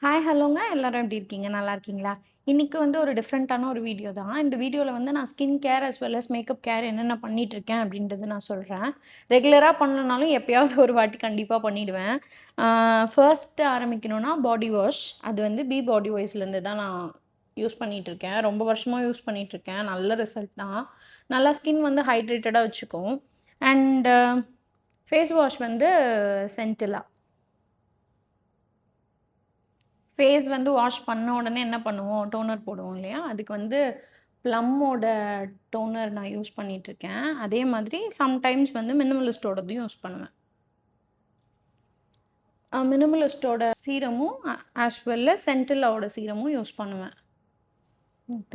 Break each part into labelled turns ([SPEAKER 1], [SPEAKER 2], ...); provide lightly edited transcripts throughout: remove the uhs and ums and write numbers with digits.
[SPEAKER 1] Hi ஹலோங்க எல்லாரும் எப்படி இருக்கீங்க? நல்லா இருக்கீங்களா? இன்னைக்கு வந்து ஒரு டிஃப்ரெண்ட்டான ஒரு வீடியோ தான். இந்த வீடியோல வந்து நான் skin care as well as makeup care என்னென்ன பண்ணிட்டுருக்கேன் அப்படின்றது நான் சொல்றேன். ரெகுலரா பண்ணலனாலும் எப்பயாவது ஒரு வாட்டி கண்டிப்பா பண்ணிடுவேன். ஃபர்ஸ்ட்டு ஆரம்பிக்கணும்னா பாடி வாஷ். அது வந்து பாடி வாஷ்லேருந்து தான் நான் யூஸ் பண்ணிட்டுருக்கேன். ரொம்ப வருஷமா யூஸ் பண்ணிட்டுருக்கேன். நல்ல ரிசல்ட் தான். நல்லா ஸ்கின் வந்து ஹைட்ரேட்டடா வச்சுக்கும். அண்ட் ஃபேஸ் வாஷ் வந்து சென்டிலா. ஃபேஸ் வந்து வாஷ் பண்ண உடனே என்ன பண்ணுவோம்? டோனர் போடுவோம் இல்லையா? அதுக்கு வந்து ப்ளம்மோட டோனர் நான் யூஸ் பண்ணிட்டுருக்கேன். அதே மாதிரி சம்டைம்ஸ் வந்து மினிமலிஸ்ட்டோடதும் யூஸ் பண்ணுவேன். மினிமலிஸ்ட்டோட சீரமும் ஆஸ் வெல் அஸ் சென்டிலாவோட சீரமும் யூஸ் பண்ணுவேன்.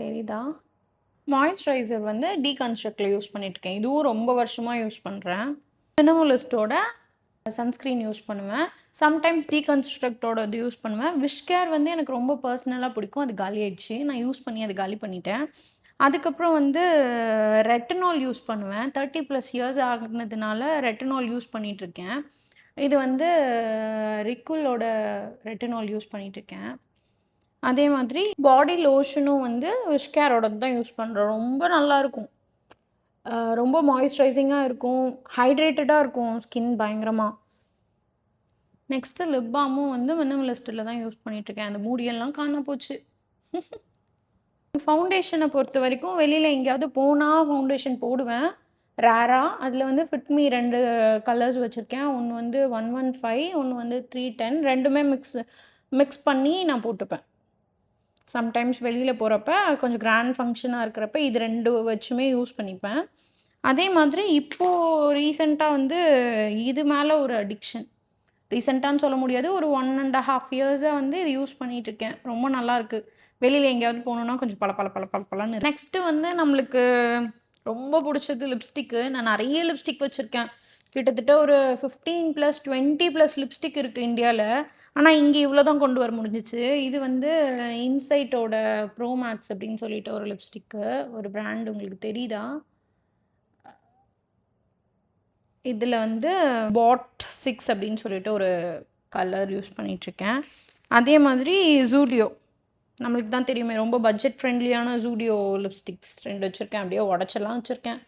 [SPEAKER 1] தெரியுதா? மாய்ஸ்சரைசர் வந்து டீகன்ஸ்ட்ரக்ட்ல யூஸ் பண்ணிட்டுருக்கேன். இதுவும் ரொம்ப வருஷமா யூஸ் பண்றேன். மினிமலிஸ்ட்டோட சன்ஸ்க்ரீன் யூஸ் பண்ணுவேன். சம்டைம்ஸ் டீகன்ஸ்ட்ரக்டோடது யூஸ் பண்ணுவேன். விஷ் கேர் வந்து எனக்கு ரொம்ப பர்சனலா பிடிக்கும். அது காலியாயிடுச்சு. நான் யூஸ் பண்ணி அது காலி பண்ணிட்டேன். அதுக்கப்புறம் வந்து ரெட்டினால் யூஸ் பண்ணுவேன். 30+ இயர்ஸ் ஆகுனதுனால ரெட்டினால் யூஸ் பண்ணிட்டுருக்கேன். இது வந்து ரிக்குலோட ரெட்டினால் யூஸ் பண்ணிட்டுருக்கேன். அதே மாதிரி பாடி லோஷனும் வந்து விஷ் கேரோடது தான் யூஸ் பண்றேன். ரொம்ப நல்லாயிருக்கும். ரொம்ப மாய்ஸ்சரைசிங்கா இருக்கும். ஹைட்ரேட்டடா இருக்கும் ஸ்கின் பயங்கரமா. நெக்ஸ்ட்டு லிப் பாமும் வந்து மினிமலிஸ்ட்டில தான் யூஸ் பண்ணிட்டுருக்கேன். அந்த முடியெல்லாம் காணாம போச்சு. ஃபவுண்டேஷன பொறுத்தவரைக்கும் வெளியில எங்கேயாவது போனா ஃபவுண்டேஷன் போடுவேன். ரேரா. அதில வந்து ஃபிட்மி 2 கலர்ஸ் வச்சிருக்கேன். ஒண்ணு வந்து 115 ஒண்ணு வந்து 310 2மே மிக்ஸ் பண்ணி நான் போட்டுப்பேன். சம்டைம்ஸ் வெளியில போறப்ப கொஞ்சம் கிராண்ட் ஃபங்ஷனா இருக்கிறப்ப இது 2 வச்சுமே யூஸ் பண்ணிப்பேன். அதே மாதிரி இப்போ ரீசென்ட்டா வந்து இது மேல ஒரு அடிக்ஷன். ரீசென்ட்டான்னு சொல்ல முடியாது. ஒரு 1 1/2 இயர்ஸா வந்து இது யூஸ் பண்ணிட்டுருக்கேன். ரொம்ப நல்லாயிருக்கு. வெளியில எங்கேயாவது போணும்னா கொஞ்சம் பளபளன்னு. நெக்ஸ்ட்டு வந்து நம்மளுக்கு ரொம்ப புடிச்சது லிப்ஸ்டிக்கு. நான் நெறைய லிப்ஸ்டிக் வச்சிருக்கேன். கிட்டத்தட்ட ஒரு 15+ 20+ லிப்ஸ்டிக் இருக்கு இந்தியால. ஆனா, இங்க இவ்ளோ தான் கொண்டு வர முடிஞ்சுச்சு. இது வந்து இன்சைட்டோட ப்ரோ மேக்ஸ் அப்படின்னு சொல்லிட்டு ஒரு லிப்ஸ்டிக்கு. ஒரு பிராண்ட் உங்களுக்கு தெரியுதா? இதில வந்து பாட் 6 அப்படின்னு சொல்லிட்டு ஒரு கலர் யூஸ் பண்ணிட்டுருக்கேன். அதே மாதிரி ஜூடியோ. நம்மளுக்கு தான் தெரியுமே ரொம்ப பட்ஜெட் ஃப்ரெண்ட்லியான ஜூடியோ லிப்ஸ்டிக்ஸ் 2 வச்சிருக்கேன். அப்படியே உடைச்செல்லாம் வச்சிருக்கேன்.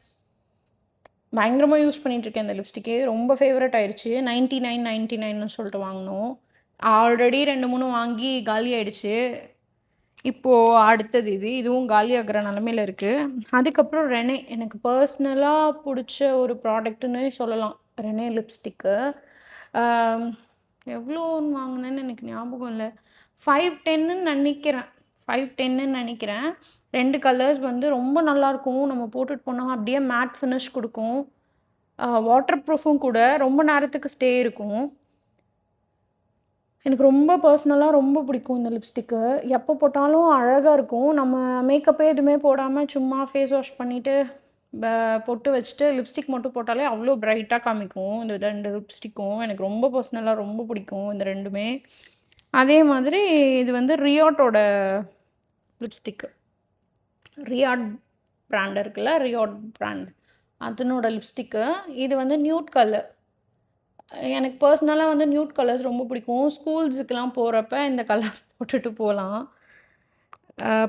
[SPEAKER 1] பயங்கரமா யூஸ் பண்ணிட்டுருக்கேன் இந்த லிப்ஸ்டிக்கே. ரொம்ப ஃபேவரட் ஆயிருச்சு. 99.99ன்னு சொல்லிட்டு வாங்குனோம். ஆல்ரெடி 2, 3 வாங்கி காலி ஆயிடுச்சு. இப்போ அடுத்தது இது. இதுவும் காலியாகுற நிலமையில இருக்கு. அதுக்கப்புறம் ரெனே. எனக்கு பர்சனலா புடிச்ச ஒரு ப்ராடக்ட்டுன்னே சொல்லலாம். Rene lipstick. ஆம் எவ்வளோன்னு வாங்குனேன்னு எனக்கு ஞாபகம் இல்ல. 510ன்னு நெனைக்கிறேன். 510ன்னு நெனைக்கிறேன். 2 கலர்ஸ் வந்து ரொம்ப நல்லாயிருக்கும். நம்ம போட்டுட்டு போனா அப்படியே மேட் ஃபினிஷ் குடுக்கும். வாட்டர் ப்ரூஃபும் கூட. ரொம்ப நேரத்துக்கு ஸ்டே இருக்கும். எனக்கு ரொம்ப பர்சனலா ரொம்ப பிடிக்கும் இந்த லிப்ஸ்டிக்கு. எப்போ போட்டாலும் அழகா இருக்கும். நம்ம மேக்கப்பே எதுவுமே போடாம சும்மா ஃபேஸ் வாஷ் பண்ணிட்டு, ப பொட்டு வச்சுட்டு லிப்ஸ்டிக் மட்டும் போட்டாலே அவ்வளோ பிரைட்டா காமிக்கும். இந்த 2 லிப்ஸ்டிக்கும். எனக்கு ரொம்ப பர்சனலா ரொம்ப பிடிக்கும் இந்த 2மே. அதே மாதிரி இது வந்து ரியாட்டோட லிப்ஸ்டிக்கு. ரியாட் பிராண்ட் இருக்குல்ல, ரியாட் பிராண்ட். அதனோட லிப்ஸ்டிக்கு. இது வந்து நியூட் கலர். எனக்கு பர்சனலா வந்து நியூட் கலர்ஸ் ரொம்ப பிடிக்கும். ஸ்கூல்ஸுக்குலாம் போறப்ப இந்த கலர் போட்டுட்டு போலாம்.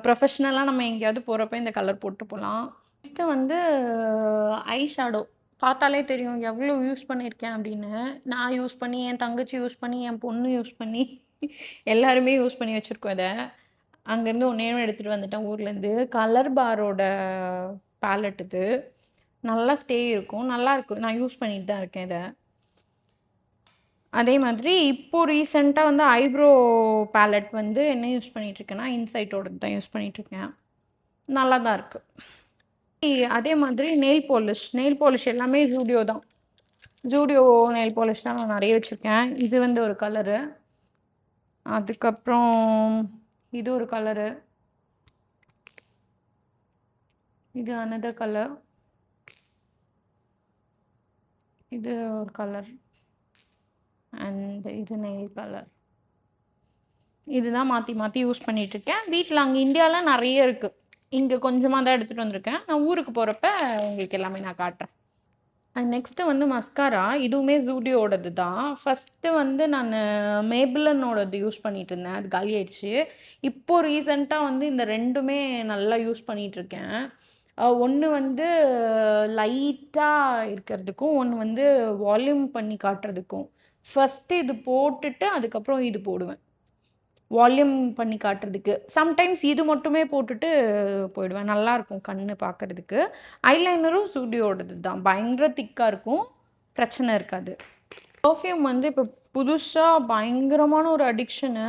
[SPEAKER 1] ப்ரொஃபஷ்னலா நம்ம எங்கேயாவது போறப்ப இந்த கலர் போட்டு போலாம். நெக்ஸ்ட்டு வந்து ஐ ஷேடோ. பார்த்தாலே தெரியும் எவ்வளோ யூஸ் பண்ணியிருக்கேன் அப்படின்னு. நான் யூஸ் பண்ணி, என் தங்கச்சி யூஸ் பண்ணி, என் பொண்ணு யூஸ் பண்ணி எல்லாருமே யூஸ் பண்ணி வச்சிருக்கோம் இத. அங்கேருந்து ஒண்ணே ஒண்ணு எடுத்துட்டு வந்துட்டேன் ஊர்லேருந்து. கலர் பாரோட பேலட் இது. நல்லா ஸ்டே இருக்கும். நல்லாருக்கு. நான் யூஸ் பண்ணிட்டு தான் இருக்கேன் இத. அதே மாதிரி இப்போ ரீசென்ட்டா வந்து ஐப்ரோ பேலட் வந்து என்ன யூஸ் பண்ணிட்டுருக்கேன்னா, இன்சைட்டோடது தான் யூஸ் பண்ணிட்டுருக்கேன். நல்லா தான் இருக்கு. அதே மாதிரி நெயில் பாலிஷ் எல்லாமே ஜூடியோ தான். ஜூடியோ நெயில் பாலிஷ் தான் நான் நெறைய வச்சிருக்கேன். இது வந்து ஒரு கலரு. அதுக்கப்புறம் இது ஒரு கலரு. இது அனதர் கலர். இது ஒரு கலர். அண்ட் இது நெயில் கலர். இதுதான் மாத்தி மாத்தி யூஸ் பண்ணிட்டுருக்கேன். வீட்ல அங்க இந்தியால நெறைய இருக்கு. இங்க கொஞ்சமா தான் எடுத்துட்டு வந்திருக்கேன். நான் ஊருக்கு போறப்ப உங்களுக்கு எல்லாமே நான் காட்டுறேன். நெக்ஸ்ட்டு வந்து மஸ்காரா. இதுவுமே Zudio தான். ஃபர்ஸ்ட்டு வந்து நானு Maybellineஓடது யூஸ் பண்ணிட்டு இருந்தேன். அது காலியாயிடுச்சு. இப்போ ரீசென்ட்டா வந்து இந்த 2மே நல்லா யூஸ் பண்ணிட்டுருக்கேன். ஒண்ணு வந்து லைட்டா இருக்கிறதுக்கும், ஒண்ணு வந்து வால்யூம் பண்ணி காட்டுறதுக்கும். ஃபர்ஸ்ட்டு இது போட்டுட்டு, அதுக்கப்புறம் இது போடுவேன். வால்யூம் பண்ணி காட்டுறதுக்கு. சம்டைம்ஸ் இது மட்டுமே போட்டுட்டு போயிடுவேன். நல்லாயிருக்கும் கண்ணு பார்க்கறதுக்கு. ஐலைனரும் Zudioடது தான். பயங்கர திக்கா இருக்கும். பிரச்சனை இருக்காது. பெர்ஃப்யூம் வந்து இப்போ புதுசா பயங்கரமான ஒரு அடிக்ஷனு.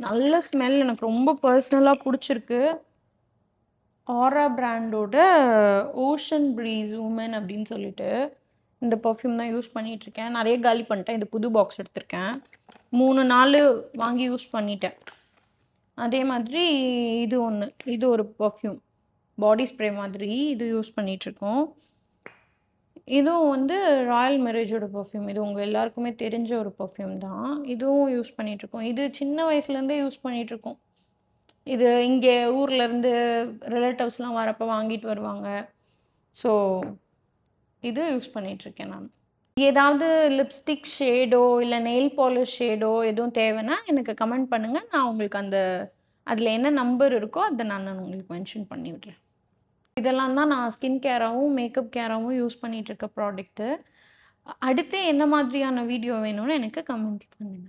[SPEAKER 1] நல்ல ஸ்மெல் எனக்கு ரொம்ப பர்சனலா புடிச்சிருக்கு. ஆரா பிராண்டோட ஓஷன் ப்ரீஸ் வுமன் அப்படின்னு சொல்லிட்டு, இந்த பெர்ஃப்யூம் தான் யூஸ் பண்ணிட்டுருக்கேன். நெறைய காலி பண்ணிட்டேன். இது புது பாக்ஸ் எடுத்திருக்கேன். 3, 4 வாங்கி யூஸ் பண்ணிட்டேன். அதே மாதிரி இது ஒண்ணு. இது ஒரு பெர்ஃப்யூம். பாடி ஸ்ப்ரே மாதிரி இது யூஸ் பண்ணிட்டுருக்கோம். இதுவும் வந்து ராயல் மெரேஜோட பெர்ஃப்யூம். இது உங்க எல்லாருக்குமே தெரிஞ்ச ஒரு பெர்ஃப்யூம் தான். இதுவும் யூஸ் பண்ணிட்டுருக்கோம். இது சின்ன வயசுலேருந்தே யூஸ் பண்ணிட்டுருக்கோம். இது இங்கே ஊர்லேருந்து ரிலேட்டிவ்ஸ்லாம் வரப்போ வாங்கிட்டு வருவாங்க. ஸோ இது யூஸ் பண்ணிட்டுருக்கேன் நான். ஏதாவது லிப்ஸ்டிக் ஷேடோ, இல்ல நெயில் பாலிஷ் ஷேடோ எதுவும் தேவைன்னா எனக்கு கமெண்ட் பண்ணுங்க. நான் உங்களுக்கு அதில என்ன நம்பர் இருக்கோ அத நான் உங்களுக்கு மென்ஷன் பண்ணி விடுறேன். இதெல்லாம் தான் நான் ஸ்கின் கேராவும், மேக்கப் கேராவும் யூஸ் பண்ணிட்டு இருக்க ப்ராடக்ட்டு. அடுத்து என்ன மாதிரியான வீடியோ வேணும்னு எனக்கு கமெண்ட் பண்ணுங்க.